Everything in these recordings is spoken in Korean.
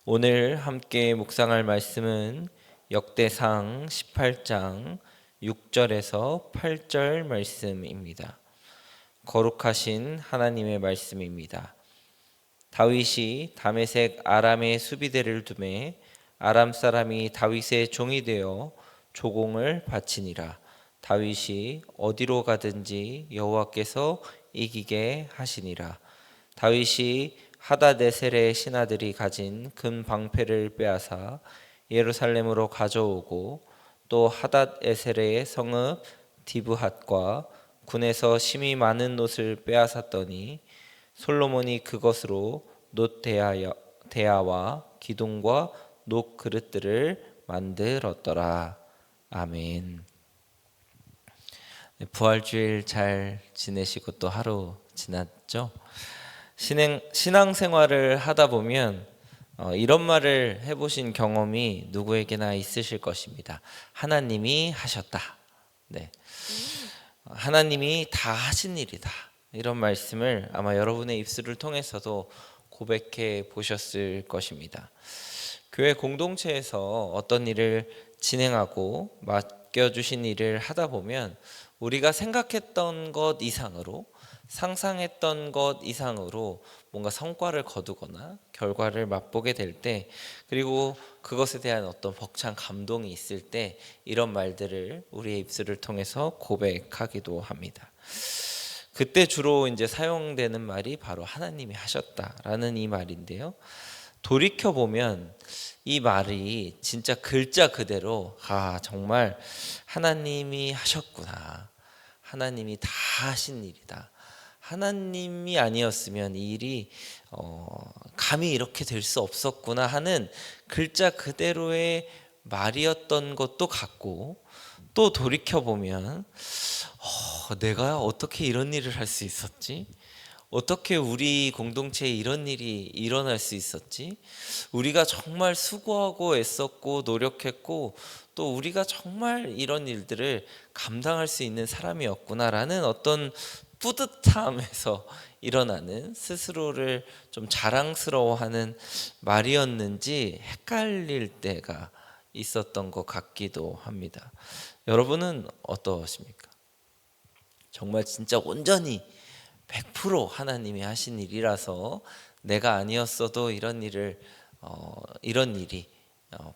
오늘 함께 묵상할 말씀은 역대상 18장 6절에서 8절 말씀입니다. 거룩하신 하나님의 말씀입니다. 다윗이 다메섹 아람의 수비대를 두매 아람 사람이 다윗의 종이 되어 조공을 바치니라. 다윗이 어디로 가든지 여호와께서 이기게 하시니라. 다윗이 하닷에셀의 신하들이 가진 금 방패를 빼앗아 예루살렘으로 가져오고 또 하닷에셀의 성읍 디브핫과 군에서 심이 많은 놋을 빼앗았더니 솔로몬이 그것으로 놋 대야와 기둥과 놋 그릇들을 만들었더라. 아멘. 부활주일 잘 지내시고 또 하루 지났죠? 신앙생활을 하다 보면 이런 말을 해보신 경험이 누구에게나 있으실 것입니다. 하나님이 하셨다. 네. 하나님이 다 하신 일이다. 이런 말씀을 아마 여러분의 입술을 통해서도 고백해 보셨을 것입니다. 교회 공동체에서 어떤 일을 진행하고 맡겨주신 일을 하다 보면 우리가 생각했던 것 이상으로, 상상했던 것 이상으로 뭔가 성과를 거두거나 결과를 맛보게 될 때, 그리고 그것에 대한 어떤 벅찬 감동이 있을 때 이런 말들을 우리의 입술을 통해서 고백하기도 합니다. 그때 주로 이제 사용되는 말이 바로 하나님이 하셨다라는 이 말인데요. 돌이켜 보면 이 말이 진짜 글자 그대로 정말 하나님이 하셨구나, 하나님이 다 하신 일이다, 하나님이 아니었으면 이 일이 감히 이렇게 될 수 없었구나 하는 글자 그대로의 말이었던 것도 같고, 또 돌이켜보면 내가 어떻게 이런 일을 할 수 있었지? 어떻게 우리 공동체에 이런 일이 일어날 수 있었지? 우리가 정말 수고하고 애썼고 노력했고 또 우리가 정말 이런 일들을 감당할 수 있는 사람이었구나라는 어떤 뿌듯함에서 일어나는, 스스로를 좀 자랑스러워하는 말이었는지 헷갈릴 때가 있었던 것 같기도 합니다. 여러분은 어떠십니까? 정말 진짜 온전히 100% 하나님이 하신 일이라서 내가 아니었어도 이런 일이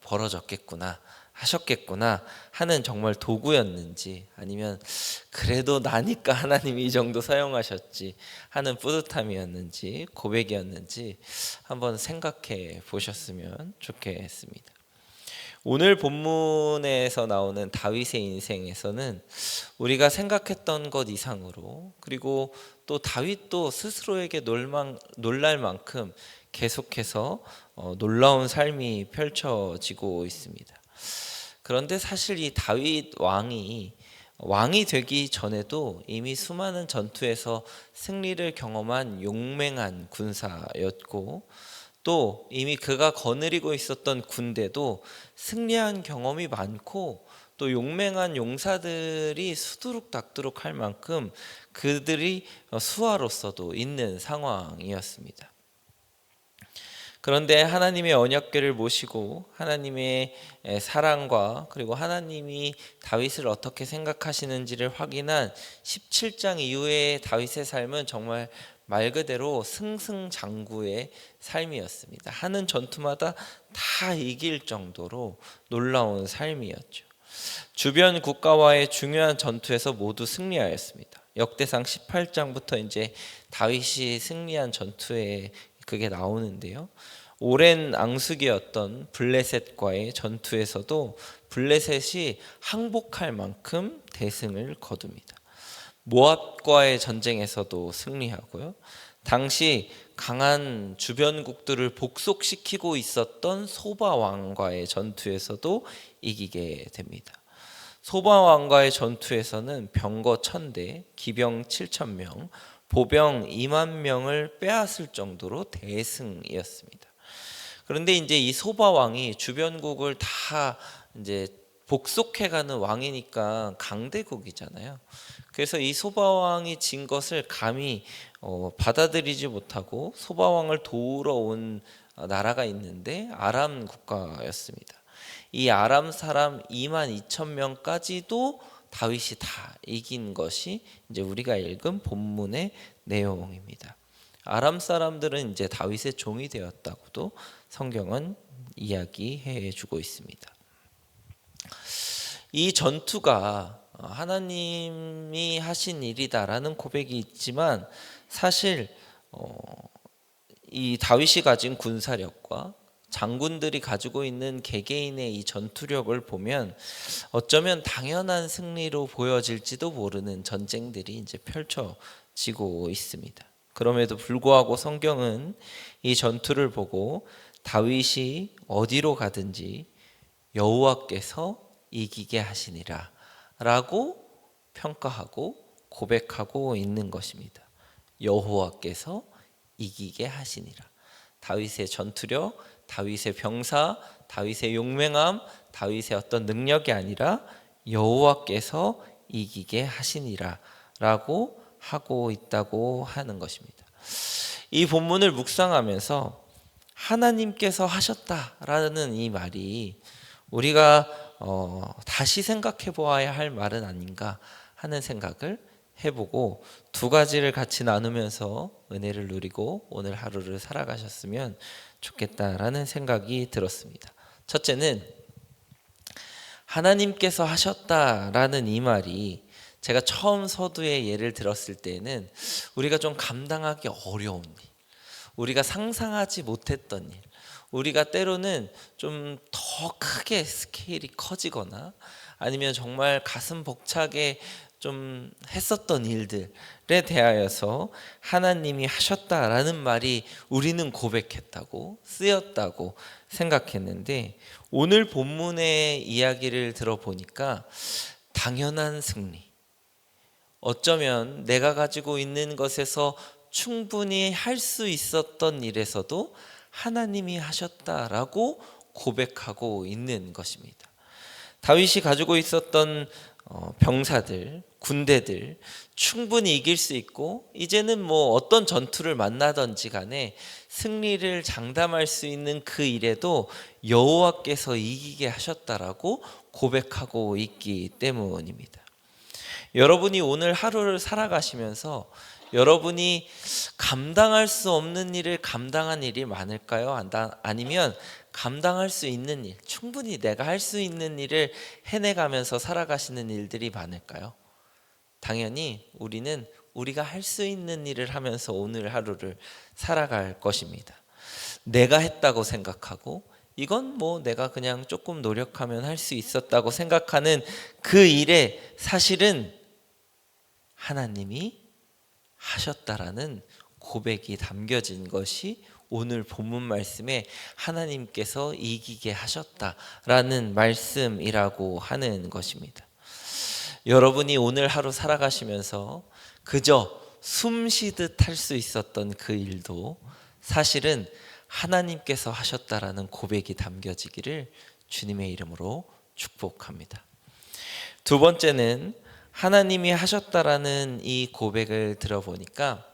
벌어졌겠구나, 하셨겠구나 하는 정말 도구였는지, 아니면 그래도 나니까 하나님이 이 정도 사용하셨지 하는 뿌듯함이었는지, 고백이었는지 한번 생각해 보셨으면 좋겠습니다. 오늘 본문에서 나오는 다윗의 인생에서는 우리가 생각했던 것 이상으로, 그리고 또 다윗도 스스로에게 놀랄 만큼 계속해서 놀라운 삶이 펼쳐지고 있습니다. 그런데 사실 이 다윗 왕이 되기 전에도 이미 수많은 전투에서 승리를 경험한 용맹한 군사였고, 또 이미 그가 거느리고 있었던 군대도 승리한 경험이 많고 또 용맹한 용사들이 수두룩닥두룩 할 만큼 그들이 수하로서도 있는 상황이었습니다. 그런데 하나님의 언약궤를 모시고 하나님의 사랑과, 그리고 하나님이 다윗을 어떻게 생각하시는지를 확인한 17장 이후의 다윗의 삶은 정말 말 그대로 승승장구의 삶이었습니다. 하는 전투마다 다 이길 정도로 놀라운 삶이었죠. 주변 국가와의 중요한 전투에서 모두 승리하였습니다. 역대상 18장부터 이제 다윗이 승리한 전투에 그게 나오는데요. 오랜 앙숙이었던 블레셋과의 전투에서도 블레셋이 항복할 만큼 대승을 거둡니다. 모압과의 전쟁에서도 승리하고요. 당시 강한 주변국들을 복속시키고 있었던 소바 왕과의 전투에서도 이기게 됩니다. 소바 왕과의 전투에서는 병거 1000대, 기병 7000명, 보병 2만 명을 빼앗을 정도로 대승이었습니다. 그런데 이제 이 소바 왕이 주변국을 다 이제 복속해가는 왕이니까 강대국이잖아요. 그래서 이 소바왕이 진 것을 감히 받아들이지 못하고 소바왕을 도우러 온 나라가 있는데 아람 국가였습니다. 이 아람 사람 2만 2천 명까지도 다윗이 다 이긴 것이 이제 우리가 읽은 본문의 내용입니다. 아람 사람들은 이제 다윗의 종이 되었다고도 성경은 이야기해 주고 있습니다. 이 전투가 하나님이 하신 일이다라는 고백이 있지만 사실 이 다윗이 가진 군사력과 장군들이 가지고 있는 개개인의 이 전투력을 보면 어쩌면 당연한 승리로 보여질지도 모르는 전쟁들이 이제 펼쳐지고 있습니다. 그럼에도 불구하고 성경은 이 전투를 보고 다윗이 어디로 가든지 여호와께서 이기게 하시니라 라고 평가하고 고백하고 있는 것입니다. 여호와께서 이기게 하시니라. 다윗의 전투력, 다윗의 병사, 다윗의 용맹함, 다윗의 어떤 능력이 아니라 여호와께서 이기게 하시니라 라고 하고 있다고 하는 것입니다. 이 본문을 묵상하면서 하나님께서 하셨다라는 이 말이 우리가 다시 생각해 보아야 할 말은 아닌가 하는 생각을 해보고 두 가지를 같이 나누면서 은혜를 누리고 오늘 하루를 살아가셨으면 좋겠다라는 생각이 들었습니다. 첫째는 하나님께서 하셨다라는 이 말이 제가 처음 서두에 예를 들었을 때는 우리가 좀 감당하기 어려운 일, 우리가 상상하지 못했던 일, 우리가 때로는 좀 더 크게 스케일이 커지거나 아니면 정말 가슴 벅차게 좀 했었던 일들에 대하여서 하나님이 하셨다라는 말이 우리는 고백했다고 쓰였다고 생각했는데 오늘 본문의 이야기를 들어보니까 당연한 승리, 어쩌면 내가 가지고 있는 것에서 충분히 할 수 있었던 일에서도 하나님이 하셨다라고 고백하고 있는 것입니다. 다윗이 가지고 있었던 병사들, 군대들 충분히 이길 수 있고 이제는 뭐 어떤 전투를 만나든지 간에 승리를 장담할 수 있는 그 일에도 여호와께서 이기게 하셨다라고 고백하고 있기 때문입니다. 여러분이 오늘 하루를 살아가시면서 여러분이 감당할 수 없는 일을 감당한 일이 많을까요? 아니면 감당할 수 있는 일, 충분히 내가 할 수 있는 일을 해내가면서 살아가시는 일들이 많을까요? 당연히 우리는 우리가 할 수 있는 일을 하면서 오늘 하루를 살아갈 것입니다. 내가 했다고 생각하고 이건 뭐 내가 그냥 조금 노력하면 할 수 있었다고 생각하는 그 일에 사실은 하나님이 하셨다라는 고백이 담겨진 것이 오늘 본문 말씀에 하나님께서 이기게 하셨다라는 말씀이라고 하는 것입니다. 여러분이 오늘 하루 살아가시면서 그저 숨 쉬듯 할 수 있었던 그 일도 사실은 하나님께서 하셨다라는 고백이 담겨지기를 주님의 이름으로 축복합니다. 두 번째는 하나님이 하셨다라는 이 고백을 들어보니까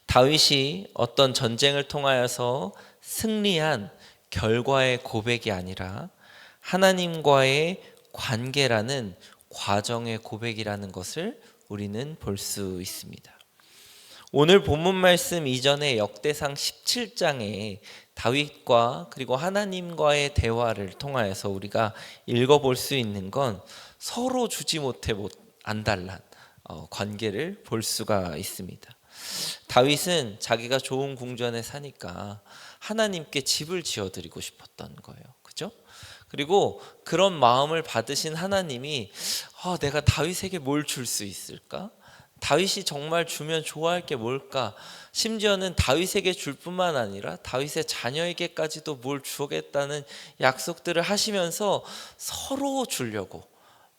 다윗이 어떤 전쟁을 통하여서 승리한 결과의 고백이 아니라 하나님과의 관계라는 과정의 고백이라는 것을 우리는 볼 수 있습니다. 오늘 본문 말씀 이전에 역대상 17장에 다윗과 그리고 하나님과의 대화를 통하여서 우리가 읽어볼 수 있는 건 서로 주지 못해 안달난 관계를 볼 수가 있습니다. 다윗은 자기가 좋은 궁전에 사니까 하나님께 집을 지어드리고 싶었던 거예요. 그죠? 그리고 그런 마음을 받으신 하나님이 내가 다윗에게 뭘 줄 수 있을까? 다윗이 정말 주면 좋아할 게 뭘까? 심지어는 다윗에게 줄 뿐만 아니라 다윗의 자녀에게까지도 뭘 주겠다는 약속들을 하시면서 서로 주려고,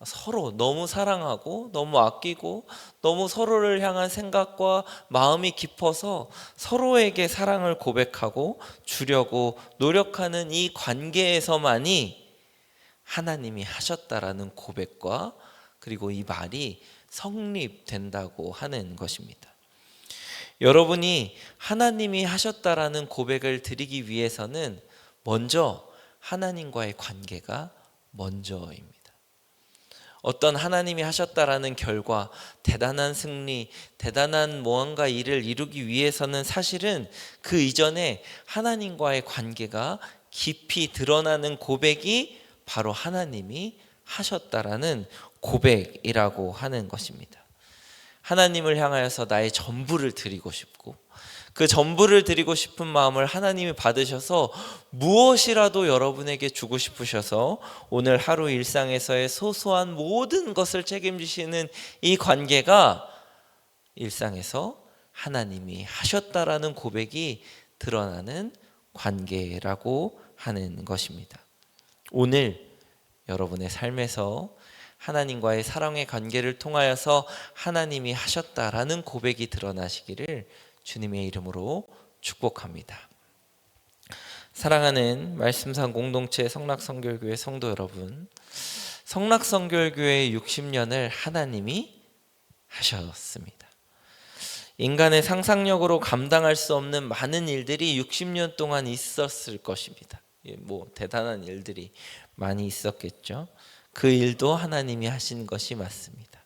서로 너무 사랑하고 너무 아끼고 너무 서로를 향한 생각과 마음이 깊어서 서로에게 사랑을 고백하고 주려고 노력하는 이 관계에서만이 하나님이 하셨다라는 고백과 그리고 이 말이 성립된다고 하는 것입니다. 여러분이 하나님이 하셨다라는 고백을 드리기 위해서는 먼저 하나님과의 관계가 먼저입니다. 어떤 하나님이 하셨다라는 결과, 대단한 승리, 대단한 무언가 일을 이루기 위해서는 사실은 그 이전에 하나님과의 관계가 깊이 드러나는 고백이 바로 하나님이 하셨다라는 고백이라고 하는 것입니다. 하나님을 향하여서 나의 전부를 드리고 싶고, 그 전부를 드리고 싶은 마음을 하나님이 받으셔서 무엇이라도 여러분에게 주고 싶으셔서 오늘 하루 일상에서의 소소한 모든 것을 책임지시는 이 관계가 일상에서 하나님이 하셨다라는 고백이 드러나는 관계라고 하는 것입니다. 오늘 여러분의 삶에서 하나님과의 사랑의 관계를 통하여서 하나님이 하셨다라는 고백이 드러나시기를 주님의 이름으로 축복합니다. 사랑하는 말씀상 공동체 성락선결교회 성도 여러분, 성락선결교회 60년을 하나님이 하셨습니다. 인간의 상상력으로 감당할 수 없는 많은 일들이 60년 동안 있었을 것입니다. 대단한 일들이 많이 있었겠죠. 그 일도 하나님이 하신 것이 맞습니다.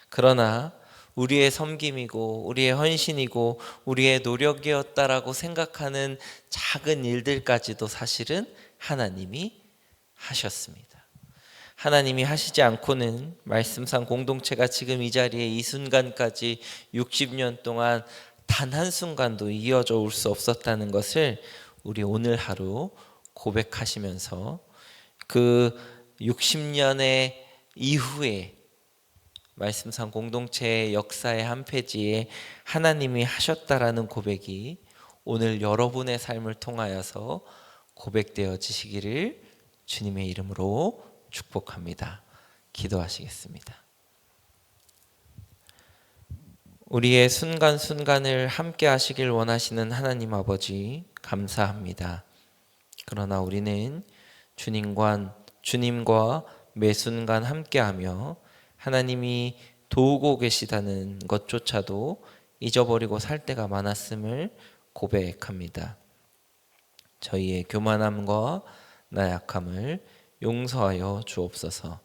그러나 우리의 섬김이고 우리의 헌신이고 우리의 노력이었다라고 생각하는 작은 일들까지도 사실은 하나님이 하셨습니다. 하나님이 하시지 않고는 말씀상 공동체가 지금 이 자리에 이 순간까지 60년 동안 단 한순간도 이어져 올 수 없었다는 것을 우리 오늘 하루 고백하시면서 그 60년의 이후에 말씀상 공동체의 역사의 한 페이지에 하나님이 하셨다라는 고백이 오늘 여러분의 삶을 통하여서 고백되어지시기를 주님의 이름으로 축복합니다. 기도하시겠습니다. 우리의 순간순간을 함께 하시길 원하시는 하나님 아버지 감사합니다. 그러나 우리는 주님과 매 순간 함께하며 하나님이 도우고 계시다는 것조차도 잊어버리고 살 때가 많았음을 고백합니다. 저희의 교만함과 나약함을 용서하여 주옵소서.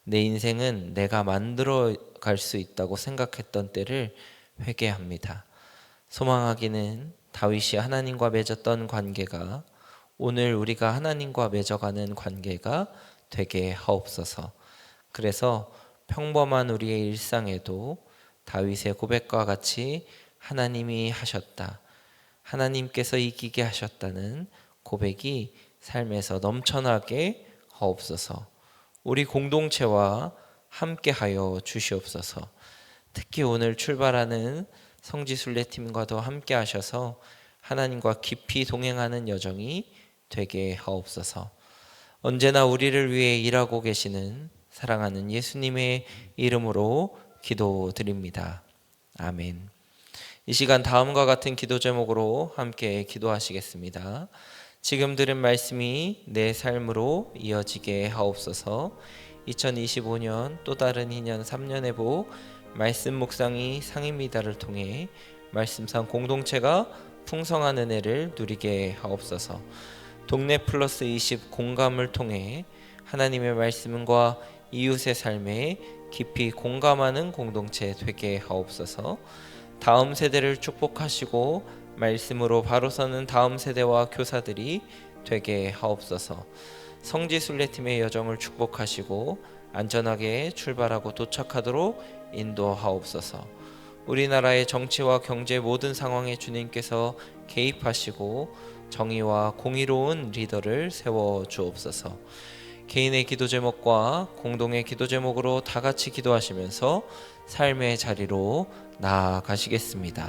내 인생은 내가 만들어 갈 수 있다고 생각했던 때를 회개합니다. 소망하기는 다윗이 하나님과 맺었던 관계가 오늘 우리가 하나님과 맺어가는 관계가 되게 하옵소서. 그래서 평범한 우리의 일상에도 다윗의 고백과 같이 하나님이 하셨다, 하나님께서 이기게 하셨다는 고백이 삶에서 넘쳐나게 하옵소서. 우리 공동체와 함께하여 주시옵소서. 특히 오늘 출발하는 성지순례팀과도 함께 하셔서 하나님과 깊이 동행하는 여정이 되게 하옵소서. 언제나 우리를 위해 일하고 계시는 사랑하는 예수님의 이름으로 기도드립니다. 아멘. 이 시간 다음과 같은 기도 제목으로 함께 기도하시겠습니다. 지금 들은 말씀이 내 삶으로 이어지게 하옵소서. 2025년 또 다른 2년 3년의 복 말씀 묵상이 상임이다를 통해 말씀상 공동체가 풍성한 은혜를 누리게 하옵소서. 동네 플러스 20 공감을 통해 하나님의 말씀과 이웃의 삶에 깊이 공감하는 공동체 되게 하옵소서. 다음 세대를 축복하시고 말씀으로 바로 서는 다음 세대와 교사들이 되게 하옵소서. 성지순례팀의 여정을 축복하시고 안전하게 출발하고 도착하도록 인도하옵소서. 우리나라의 정치와 경제 모든 상황에 주님께서 개입하시고 정의와 공의로운 리더를 세워 주옵소서. 개인의 기도 제목과 공동의 기도 제목으로 다 같이 기도하시면서 삶의 자리로 나아가시겠습니다.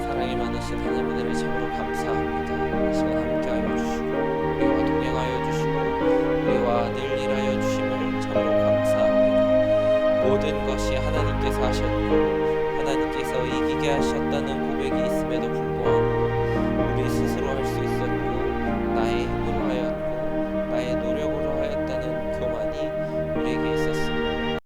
사랑이 많으신 하나님 은혜를 참으로 감사합니다. 이 시간 함께하여 주시고 우리와 동행하여 주시고 우리와 늘 일하여 주심을 참으로 감사합니다. 모든 것이 하나님께서 하셨고 하나님께서 이기게 하셨다는 고백이 있음에도 불구하고 우리 스스로 할 수